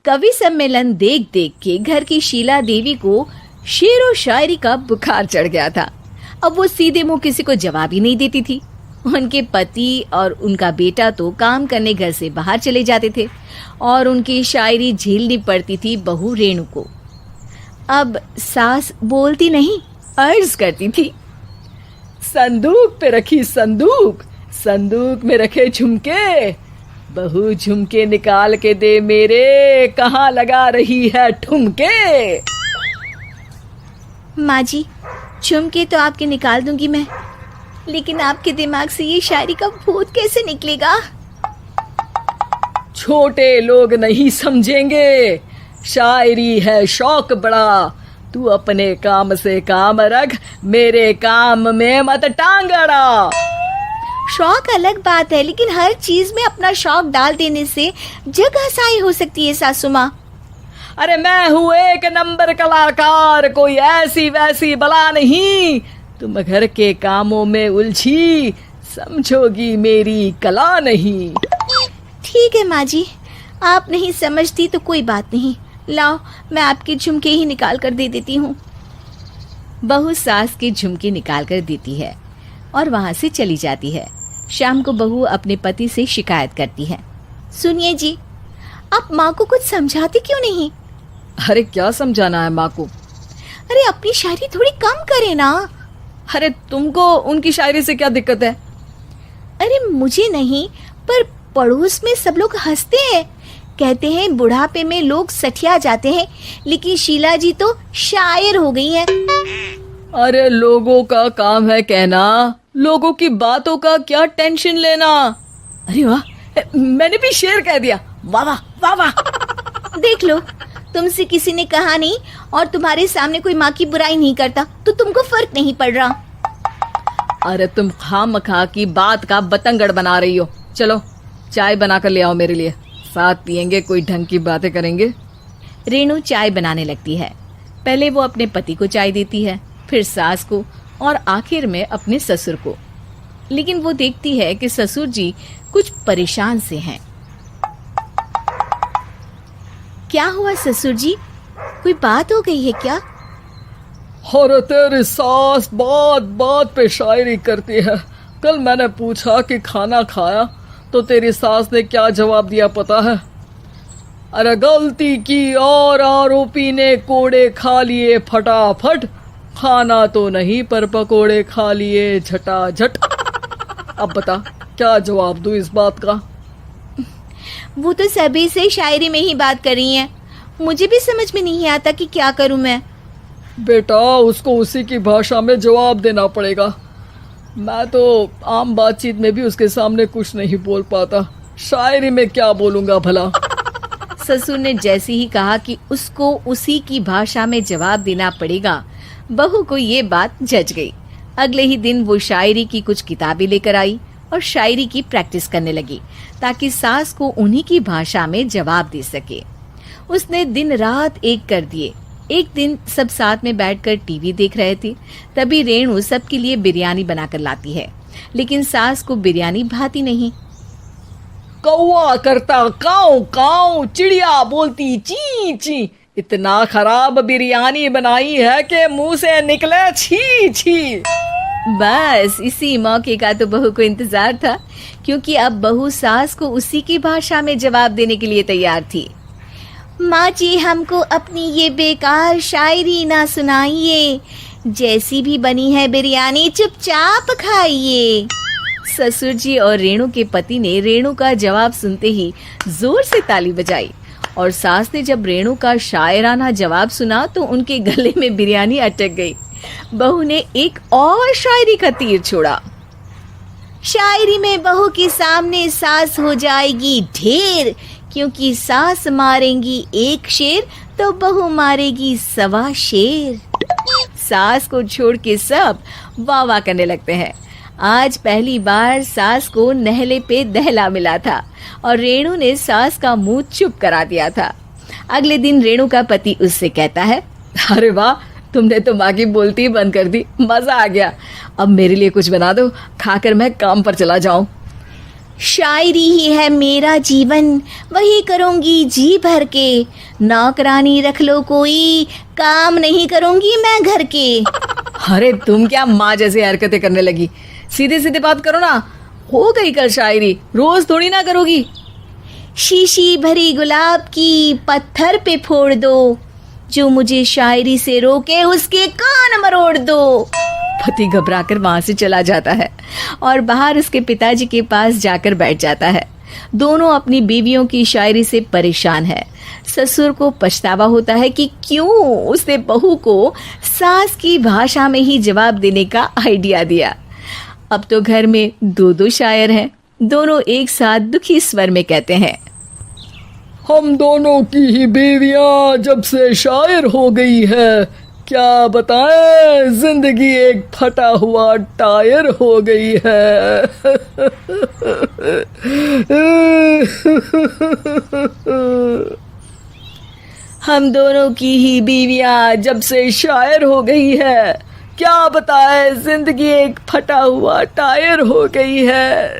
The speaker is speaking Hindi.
कवि सम्मेलन देख देख के घर की शीला देवी को शेरो शायरी का बुखार चढ़ गया था। अब वो सीधे मुंह किसी को जवाब ही नहीं देती थी। उनके पति और उनका बेटा तो काम करने घर से बाहर चले जाते थे और उनकी शायरी झेलनी पड़ती थी बहू रेणु को। अब सास बोलती नहीं, अर्ज करती थी, संदूक पे रखी संदूक, संदूक में रखे झुमके, बहू झुमके निकाल के दे मेरे, कहाँ लगा रही है ठुमके। माँ जी, झुमके तो आपके निकाल दूंगी मैं, लेकिन आपके दिमाग से ये शायरी का भूत कैसे निकलेगा? छोटे लोग नहीं समझेंगे, शायरी है शौक बड़ा, तू अपने काम से काम रख, मेरे काम में मत टांग अड़ा। शौक अलग बात है, लेकिन हर चीज में अपना शौक डाल देने से जग हंसाई हो सकती है सासू माँ। अरे मैं हूँ एक नंबर कलाकार, कोई ऐसी वैसी बला नहीं, तुम घर के कामों में उलझी, समझोगी मेरी कला नहीं। ठीक है माँ जी, आप नहीं समझती तो कोई बात नहीं, लाओ मैं आपके झुमके ही निकाल कर दे देती हूँ। बहू सास के झुमके निकाल कर देती है और वहां से चली जाती है। शाम को बहू अपने पति से शिकायत करती है, सुनिए जी, आप माँ को कुछ समझाते क्यों नहीं? अरे क्या समझाना है माँ को? अरे अपनी शायरी थोड़ी कम करे ना। अरे तुमको उनकी शायरी से क्या दिक्कत है? अरे मुझे नहीं, पर पड़ोस में सब लोग हंसते हैं, कहते हैं बुढ़ापे में लोग सठिया जाते हैं, लेकिन शीला जी तो शायर हो गई हैं। अरे लोगों का काम है कहना, लोगों की बातों का क्या टेंशन लेना। अरे वाह, मैंने भी शेर कह दिया, वाह वाह वाह वाह। देख लो, तुमसे किसी ने कहा नहीं और तुम्हारे सामने कोई माँ की बुराई नहीं करता तो तुमको फर्क नहीं पड़ रहा। अरे तुम खामखा की बात का बतंगड़ बना रही हो। चलो चाय बना कर ले आओ मेरे लिए, साथ पियेंगे, कोई ढंग की बातें करेंगे। रेणु चाय बनाने लगती है। पहले वो अपने पति को चाय देती है, फिर सास को और आखिर में अपने ससुर को। लेकिन वो देखती है कि ससुर जी कुछ परेशान से हैं। क्या हुआ ससुर जी, कोई बात हो गई है क्या? अरे तेरी सास बात बात पे शायरी करती है। कल मैंने पूछा कि खाना खाया तो तेरी सास ने क्या जवाब दिया पता है? अरे गलती की और आरोपी ने कोड़े खा लिए फटाफट, खाना तो नहीं पर पकोड़े खा लिए झटाझट। अब बता क्या जवाब दूं इस बात का? वो तो सभी से शायरी में ही बात कर रही हैं, मुझे भी समझ में नहीं आता कि क्या करूं मैं। बेटा उसको उसी की भाषा में जवाब देना पड़ेगा। मैं तो आम बातचीत में भी उसके सामने कुछ नहीं बोल पाता, शायरी में क्या बोलूंगा भला। ससुर ने जैसे ही कहा कि उसको उसी की भाषा में जवाब देना पड़ेगा, बहू को ये बात जच गई। अगले ही दिन वो शायरी की कुछ किताबें लेकर आई और शायरी की प्रैक्टिस करने लगी ताकि सास को उन्हीं की भाषा में जवाब दे सके। उसने दिन रात एक कर दिए। एक दिन सब साथ में बैठकर टीवी देख रहे थे, तभी रेणु सबके लिए बिरयानी बनाकर लाती है, लेकिन सास को बिरयानी भाती नहीं। कौवा करता काऊ काऊ, चिड़िया बोलती ची ची, इतना खराब बिरयानी बनाई है कि मुंह से निकले छी छी। बस इसी मौके का तो बहू को इंतजार था, क्योंकि अब बहू सास को उसी की भाषा में जवाब देने के लिए तैयार थी। माँ जी, हमको अपनी ये बेकार शायरी ना सुनाइए, जैसी भी बनी है बिरयानी चुपचाप खाइए। ससुर जी और रेणु के पति ने रेणु का जवाब सुनते ही जोर से ताली बजाई और सास ने जब रेणु का शायराना जवाब सुना तो उनके गले में बिरयानी अटक गई। बहू ने एक और शायरी का तीर छोड़ा। शायरी में बहू के सामने सास हो जाएगी ढेर, क्योंकि सास मारेंगी एक शेर तो बहू मारेगी 1.25 शेर। सास को छोड़ के सब वाह वाह करने लगते हैं। आज पहली बार सास को नहले पे दहला मिला था और रेणु ने सास का मुंह चुप करा दिया था। अगले दिन रेणु का पति उससे कहता है, अरे वाह, तुमने तो माँ की बोलती ही बंद कर दी, मजा आ गया। अब मेरे लिए कुछ बना दो, खाकर मैं काम पर चला जाऊं। शायरी ही है मेरा जीवन, वही करूंगी जी भर के। नौकरानी रख लो कोई, काम नहीं करूंगी मैं घर के। अरे तुम क्या माँ जैसी हरकतें करने लगी, सीधे सीधे बात करो ना। हो गई कल शायरी, रोज थोड़ी ना करोगी। शीशी भरी गुलाब की पत्थर पे फोड़ दो, जो मुझे शायरी से रोके उसके कान मरोड़ दो। पति घबराकर वहां से चला जाता है और बाहर उसके पिताजी के पास जाकर बैठ जाता है। दोनों अपनी बीवियों की शायरी से परेशान है। ससुर को पछतावा होता है कि क्यों उसने बहू को सास की भाषा में ही जवाब देने का आइडिया दिया। अब तो घर में दो दो शायर हैं। दोनों एक साथ दुखी स्वर में कहते हैं, हम दोनों की ही बीवियां जब से शायर हो गई है, क्या बताएं, जिंदगी एक फटा हुआ टायर हो गई है। हम दोनों की ही बीवियां जब से शायर हो गई है, क्या बताएं, जिंदगी एक फटा हुआ टायर हो गई है।